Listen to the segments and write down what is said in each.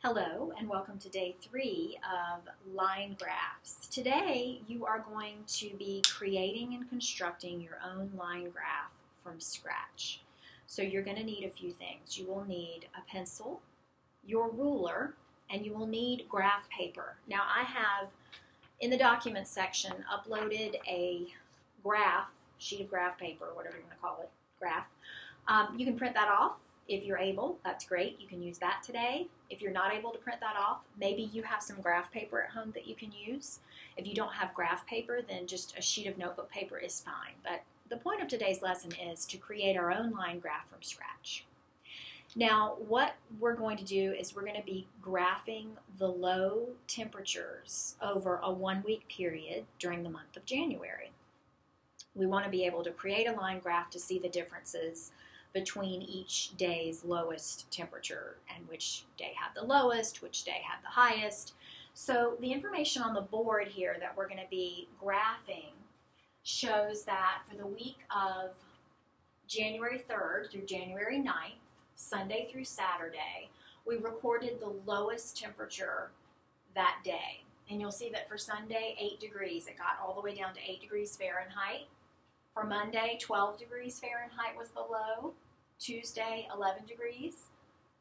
Hello and welcome to day 3 of line graphs. Today you are going to be creating and constructing your own line graph from scratch. So you're going to need a few things. You will need a pencil, your ruler, and you will need graph paper. Now I have in the documents section uploaded a graph, sheet of graph paper, whatever you want to call it, graph. You can print that off. If you're able, that's great. You can use that today. If you're not able to print that off, maybe you have some graph paper at home that you can use. If you don't have graph paper, then just a sheet of notebook paper is fine. But the point of today's lesson is to create our own line graph from scratch. Now, what we're going to do is we're going to be graphing the low temperatures over a 1-week period during the month of January. We want to be able to create a line graph to see the differences between each day's lowest temperature and which day had the lowest, which day had the highest. So the information on the board here that we're going to be graphing shows that for the week of January 3rd through January 9th, Sunday through Saturday, we recorded the lowest temperature that day. And you'll see that for Sunday, 8 degrees. It got all the way down to 8 degrees Fahrenheit. For Monday, 12 degrees Fahrenheit was the low. Tuesday, 11 degrees.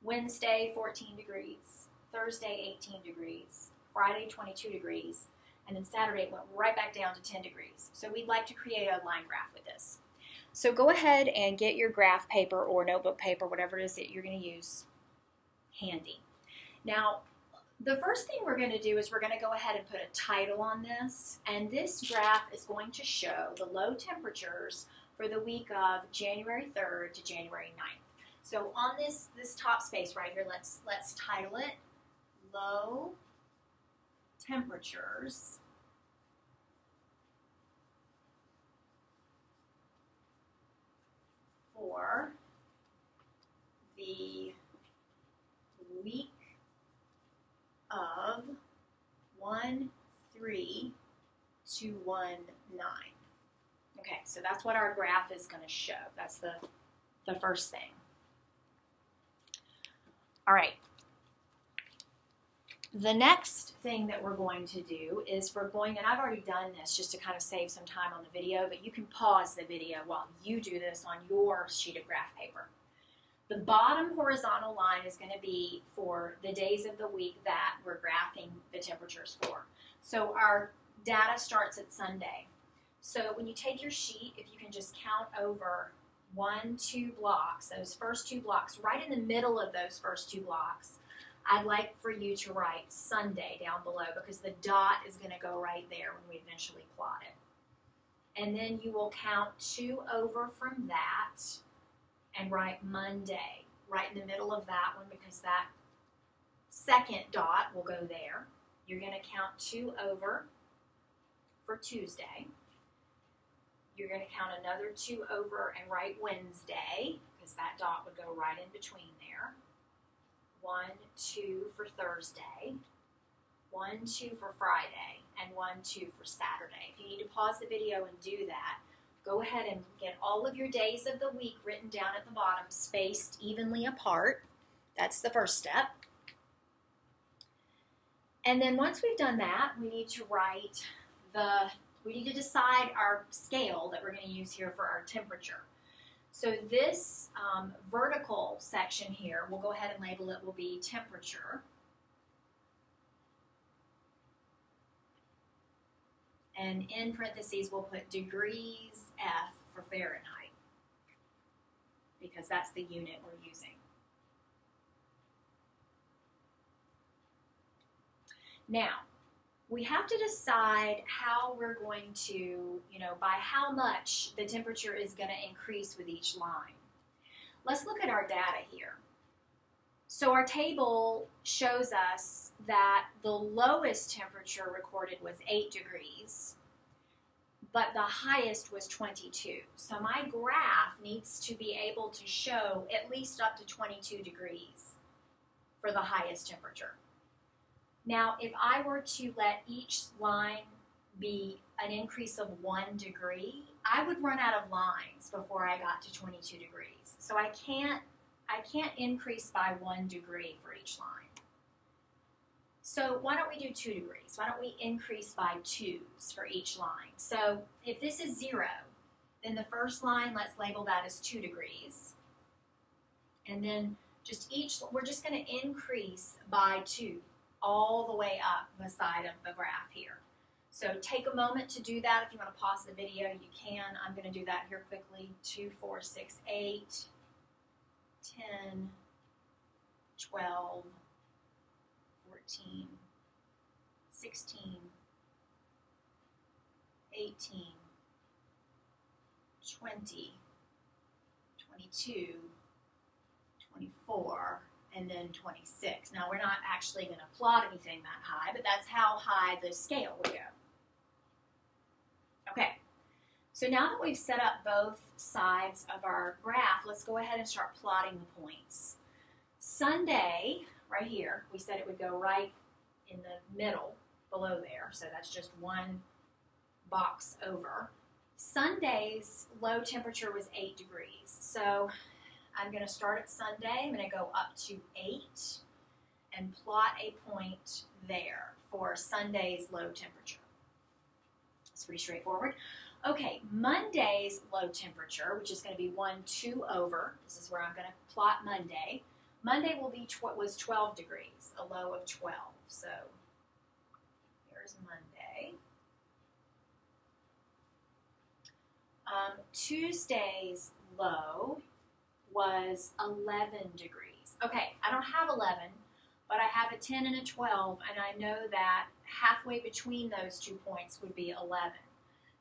Wednesday, 14 degrees. Thursday, 18 degrees. Friday, 22 degrees. And then Saturday it went right back down to 10 degrees. So we'd like to create a line graph with this. So go ahead and get your graph paper or notebook paper, whatever it is that you're going to use, handy. Now, the first thing we're going to do is we're going to go ahead and put a title on this, and this graph is going to show the low temperatures for the week of January 3rd to January 9th. So on this top space right here, let's title it Low Temperatures for the week of 1-3 to 1-9. Okay, so that's what our graph is going to show. That's the first thing. All right. The next thing that we're going to do is and I've already done this just to kind of save some time on the video, but you can pause the video while you do this on your sheet of graph paper. The bottom horizontal line is going to be for the days of the week that we're graphing the temperatures for. So our data starts at Sunday. So when you take your sheet, if you can just count over 1-2 blocks, those first 2 blocks, right in the middle of those first 2 blocks, I'd like for you to write Sunday down below because the dot is going to go right there when we eventually plot it. And then you will count 2 over from that and write Monday right in the middle of that one because that second dot will go there. You're going to count 2 over for Tuesday. You're going to count another 2 over and write Wednesday because that dot would go right in between there. 1, 2 for Thursday. 1, 2 for Friday. And 1, 2 for Saturday. If you need to pause the video and do that, go ahead and get all of your days of the week written down at the bottom, spaced evenly apart. That's the first step. And then once we've done that, we need to decide our scale that we're going to use here for our temperature. So this vertical section here, we'll go ahead and label it will be temperature. And in parentheses, we'll put degrees F for Fahrenheit because that's the unit we're using. Now, we have to decide how we're going to, by how much the temperature is going to increase with each line. Let's look at our data here. So our table shows us that the lowest temperature recorded was 8 degrees, but the highest was 22. So my graph needs to be able to show at least up to 22 degrees for the highest temperature. Now, if I were to let each line be an increase of 1 degree, I would run out of lines before I got to 22 degrees. So I can't increase by 1 degree for each line. So why don't we do 2 degrees? Why don't we increase by 2's for each line? So if this is 0, then the first line, let's label that as 2 degrees. And then we're just going to increase by 2 all the way up the side of the graph here. So take a moment to do that. If you want to pause the video, you can. I'm going to do that here quickly. 2, 4, 6, 8, 10, 12, 14, 16, 18, 20, 22, 24, and then 26. Now, we're not actually going to plot anything that high, but that's how high the scale would go. Okay, so now that we've set up both sides of our graph, let's go ahead and start plotting the points. Sunday, right here, we said it would go right in the middle below there, so that's just one box over. Sunday's low temperature was 8 degrees, so I'm going to start at Sunday. I'm going to go up to 8 and plot a point there for Sunday's low temperature. It's pretty straightforward. Okay, Monday's low temperature, which is going to be 1, 2 over. This is where I'm going to plot Monday. Monday will be was 12 degrees, a low of 12. So here's Monday. Tuesday's low was 11 degrees. Okay, I don't have 11, but I have a 10 and a 12, and I know that halfway between those 2 points would be 11.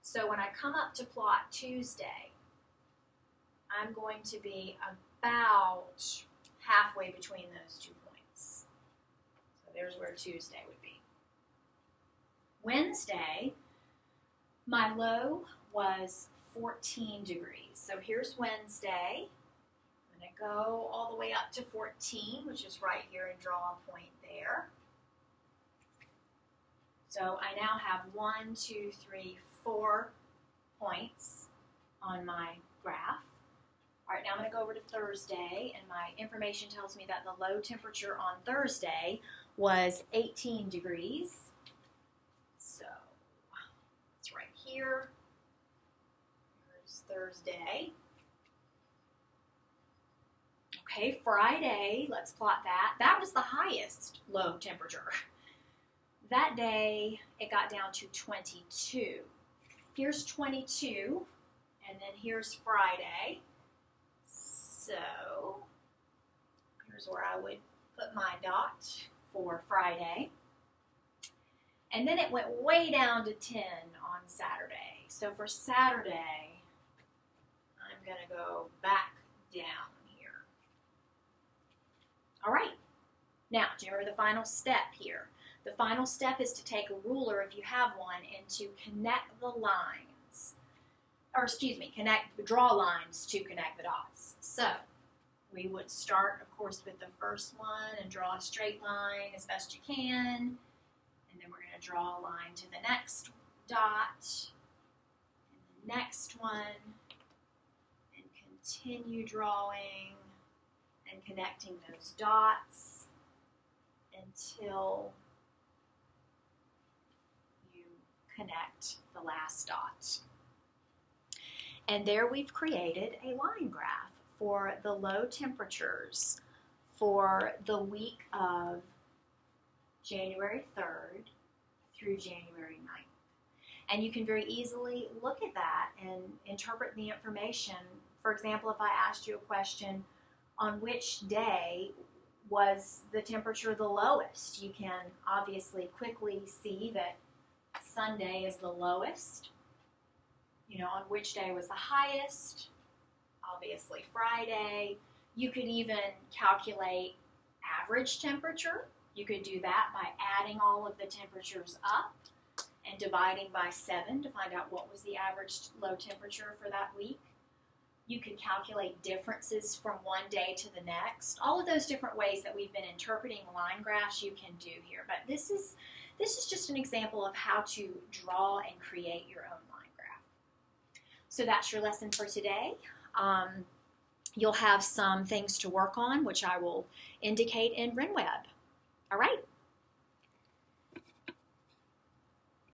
So when I come up to plot Tuesday, I'm going to be about halfway between those 2 points. So there's where Tuesday would be. Wednesday, my low was 14 degrees. So here's Wednesday. I'm going to go all the way up to 14, which is right here, and draw a point there. So I now have 1, 2, 3, 4 points on my graph. All right, now I'm going to go over to Thursday, and my information tells me that the low temperature on Thursday was 18 degrees. So it's right here. Here's Thursday. Okay, Friday, let's plot that. That was the highest low temperature. That day, it got down to 22. Here's 22, and then here's Friday. So here's where I would put my dot for Friday. And then it went way down to 10 on Saturday. So for Saturday, I'm going to go back down here. All right. Now, do you remember the final step here? The final step is to take a ruler, if you have one, and to connect the lines. Or excuse me, draw lines to connect the dots. So we would start, of course, with the first one and draw a straight line as best you can. And then we're going to draw a line to the next dot, and the next one, and continue drawing and connecting those dots until you connect the last dot. And there we've created a line graph for the low temperatures for the week of January 3rd through January 9th. And you can very easily look at that and interpret the information. For example, if I asked you a question, on which day was the temperature the lowest? You can obviously quickly see that Sunday is the lowest. You know, on which day was the highest? Obviously Friday. You could even calculate average temperature. You could do that by adding all of the temperatures up and dividing by 7 to find out what was the average low temperature for that week. You can calculate differences from one day to the next. All of those different ways that we've been interpreting line graphs you can do here. But this is just an example of how to draw and create your own line graph. So that's your lesson for today. You'll have some things to work on, which I will indicate in RenWeb. All right.